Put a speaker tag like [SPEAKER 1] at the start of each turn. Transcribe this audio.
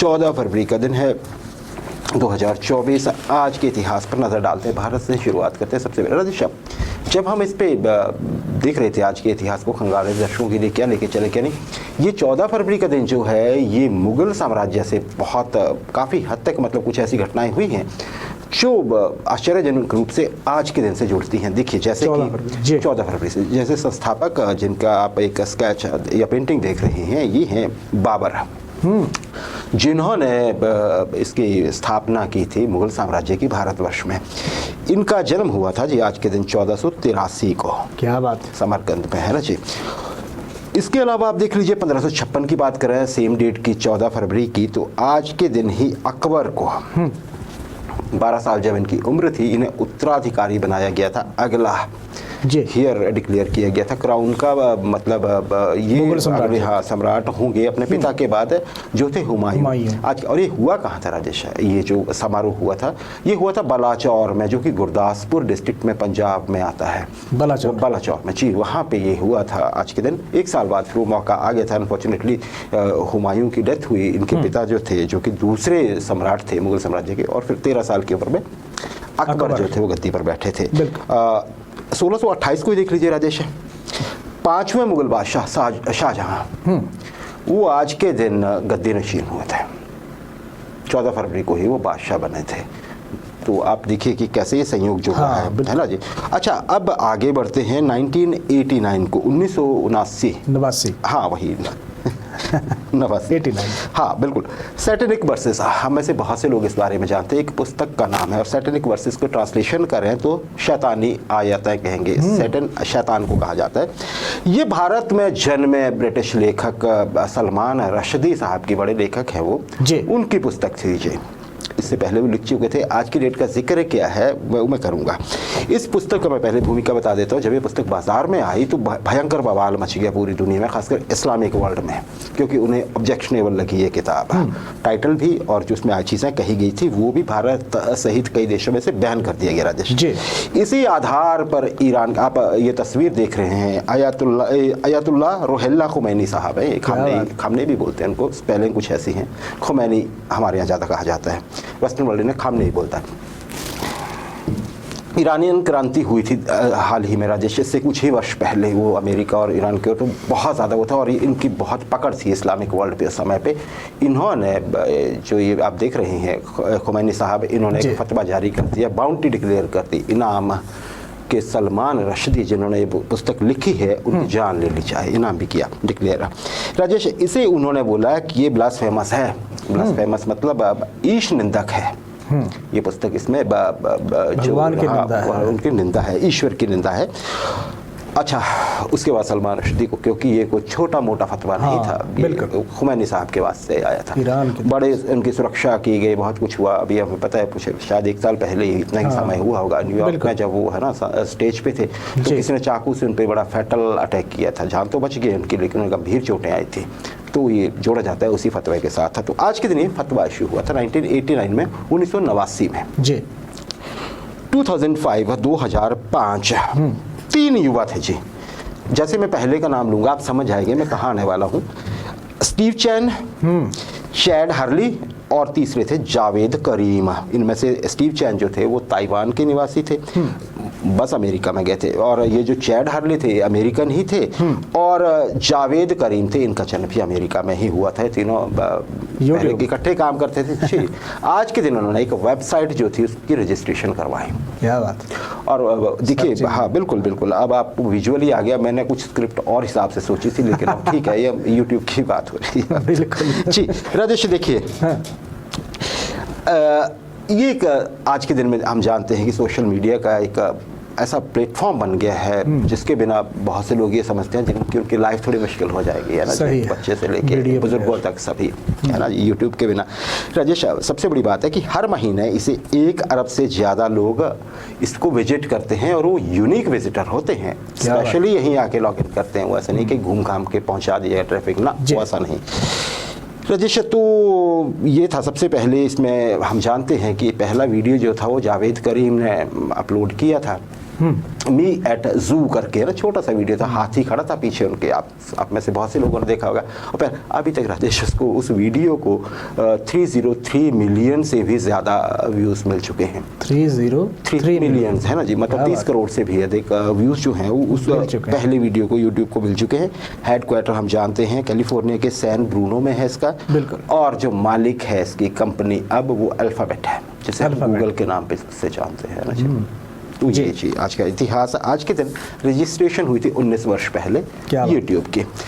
[SPEAKER 1] 14 फरवरी का दिन है 2024। आज के इतिहास पर नज़र डालते हैं, भारत से शुरुआत करते हैं। सबसे पहले राजेश, जब हम इस पे देख रहे थे आज के इतिहास को खंगाले दर्शकों के लिए क्या लेके चले क्या नहीं, ये 14 फरवरी का दिन जो है ये मुग़ल साम्राज्य से बहुत काफ़ी हद तक मतलब कुछ ऐसी घटनाएं हुई हैं जो आश्चर्यजनक रूप से आज के दिन से जुड़ती हैं। देखिए जैसे कि 14 फरवरी से जैसे संस्थापक जिनका आप एक स्केच या पेंटिंग देख रहे हैं, ये हैं बाबर, जिन्होंने इसकी स्थापना की थी मुग़ल साम्राज्य की भारतवर्ष में। इनका जन्म हुआ था जी आज के दिन 1483 को।
[SPEAKER 2] क्या बात,
[SPEAKER 1] समरकंद में है ना जी। इसके अलावा आप देख लीजिए 1556 की बात करें, सेम डेट की 14 फरवरी की, तो आज के दिन ही अकबर को 12 साल जब इनकी उम्र थी, इन्हें उत्तराधिकारी बनाया गया था। अगला हियर डिक्लेयर किया गया था क्राउन का, मतलब ये अगले सम्राट होंगे अपने पिता के बाद जो थे हुमायूं। आज और ये हुआ कहाँ था राजेश, ये जो समारोह हुआ था ये हुआ था बलाचौर में, जो कि गुरदासपुर डिस्ट्रिक्ट में पंजाब में आता है। बलाचौर में जी, वहाँ पे ये हुआ था आज के दिन। एक साल बाद फिर वो मौका आ गया था। अनफॉर्चुनेटली हुमायूं की डेथ हुई, इनके पिता जो थे जो कि दूसरे सम्राट थे मुग़ल साम्राज्य के, और फिर 13 साल की उम्र में अकबर जो थे वो गद्दी पर बैठे थे। 1628 को ही देख लीजिए राजेश, 5वें मुग़ल बादशाह शाहजहां वो आज के दिन गद्दी नशीन हुए थे। 14 फरवरी को ही वो बादशाह बने थे। तो आप देखिए कि कैसे ये संयोग जो है ना जी। अच्छा, अब आगे बढ़ते हैं 1989 को, 1979, हाँ वही 89, हाँ बिल्कुल। सैटेनिक वर्सेस, हम में से बहुत से लोग इस बारे में जानते हैं, एक पुस्तक का नाम है, और सैटेनिक वर्सेस को ट्रांसलेशन करें तो शैतानी आयतें कहेंगे। सैटन शैतान को कहा जाता है। ये भारत में जन्मे ब्रिटिश लेखक सलमान रश्दी साहब की, बड़े लेखक हैं वो, उनकी पुस्तक थी जी। इससे पहले भी लिख चुके थे। आज की डेट का जिक्र क्या है वो मैं करूँगा। इस पुस्तक का मैं पहले भूमिका बता देता हूँ। जब ये पुस्तक बाजार में आई तो भयंकर बवाल मच गया पूरी दुनिया में, खासकर इस्लामिक वर्ल्ड में, क्योंकि उन्हें ऑब्जेक्शनेबल लगी ये किताब। टाइटल भी और जो उसमें चीज़ें कही गई थी वो भी भारत सहित कई देशों में से बैन कर दिया गया राजेश। इसी आधार पर ईरान, आप ये तस्वीर देख रहे हैं, अयातुल्ला रोहिल्ला खुमैनी साहब है, खामने भी बोलते हैं उनको, स्पेलिंग कुछ ऐसी हैं, खुमैनी हमारे यहाँ ज़्यादा कहा जाता है, वेस्टर्न वर्ल्ड में खामने ही बोलता है। ईरानियन क्रांति हुई थी हाल ही में राजेश, इससे कुछ ही वर्ष पहले। वो अमेरिका और ईरान के तो बहुत ज़्यादा वो था, और इनकी बहुत पकड़ थी इस्लामिक वर्ल्ड पे उस समय पे। इन्होंने जो ये आप देख रहे हैं खुमैनी साहब, इन्होंने एक फतवा जारी कर दिया, बाउंटी डिक्लेयर कर दी इनाम के सलमान रश्दी जिन्होंने ये पुस्तक लिखी है उनकी जान ले ली जाए, इनाम भी किया डिक्लेयर राजेश। इसे उन्होंने बोला कि ये ब्लास्फेमस है। ब्लास्फेमस मतलब ईश निंदक है ये पुस्तक। इसमें जो उनकी निंदा है, ईश्वर की निंदा है। अच्छा, उसके बाद सलमान रश्दी को, क्योंकि ये कोई छोटा मोटा फतवा नहीं था, खुमैनी साहब के वास्ते आया था, बड़े उनकी सुरक्षा की गई, बहुत कुछ हुआ। अभी हमें पता है शायद 1 साल पहले ही इतना ही समय हुआ होगा, न्यूयॉर्क में जब वो है ना स्टेज पे थे तो किसी ने चाकू से उन पर बड़ा फैटल अटैक किया था। जान तो बच गए उनकी, लेकिन उन्हें गंभीर चोटें आई थी। तो ये जोड़ा जाता है उसी फतवे के साथ था। तो आज के दिन ये फतवा इशू हुआ था 1989 में, 1989 में जी। 2005 3 युवा थे जी। जैसे मैं पहले का नाम लूंगा आप समझ जाएंगे मैं कहाँ आने वाला हूँ। स्टीव चैन, चैड हर्ली, और तीसरे थे जावेद करीम। इनमें से स्टीव चैन जो थे वो ताइवान के निवासी थे, बस अमेरिका में गए थे, और ये जो चैड हर्ली थे अमेरिकन ही थे, और जावेद करीम थे, इनका जन्म भी अमेरिका में ही हुआ था। तीनों पहले इकट्ठे काम करते थे। आज के दिन उन्होंने एक वेबसाइट जो थी उसकी रजिस्ट्रेशन करवाई। क्या बात। और देखिए, हाँ बिल्कुल बिल्कुल, अब आपको विजुअली आ गया। मैंने कुछ स्क्रिप्ट और हिसाब से सोची थी, लेकिन अब ठीक है, ये यूट्यूब की बात हो रही है। बिल्कुल जी राजेश, देखिए ये एक आज के दिन में हम जानते हैं कि सोशल मीडिया का एक ऐसा प्लेटफॉर्म बन गया है जिसके बिना बहुत से लोग ये समझते हैं जिनकी उनकी लाइफ थोड़ी मुश्किल हो जाएगी, है ना, बच्चे से लेके बुजुर्गों तक सभी, है ना, यूट्यूब के बिना। राजेश, सबसे बड़ी बात है कि हर महीने इसे 1 अरब से ज़्यादा लोग इसको विजिट करते हैं, और वो यूनिक विजिटर होते हैं, स्पेशली यहीं आके लॉग इन करते हैं। वो ऐसा नहीं कि घूम घाम के पहुँचा दिया ट्रैफिक, ना, वो ऐसा नहीं राजेश। तो ये था सबसे पहले। इसमें हम जानते हैं कि पहला वीडियो जो था वो जावेद करीम ने अपलोड किया था, मी एट जू करके ना छोटा सा वीडियो था, हाथी खड़ा था पीछे उनके, आप में से बहुत से लोगों ने देखा होगा। और फिर अभी तक राजेश उसको उस वीडियो को 303 मिलियन से भी ज़्यादा व्यूज़ मिल चुके हैं।
[SPEAKER 2] 303
[SPEAKER 1] मिलियन है ना जी, मतलब 30 करोड़ से भी अधिक व्यूज़ जो हैं वो उस पहले वीडियो को यूट्यूब को मिल चुके हैं। हेडक्वार्टर हम जानते हैं कैलिफोर्निया के सैन ब्रूनो में है इसका,
[SPEAKER 2] बिल्कुल।
[SPEAKER 1] और जो मालिक है इसकी कंपनी अब वो अल्फ़ाबेट है, जिसे हम गूगल के नाम पे से जानते हैं ना जी। तो ये जी आज का इतिहास। आज के दिन रजिस्ट्रेशन हुई थी 19 वर्ष पहले यूट्यूब की।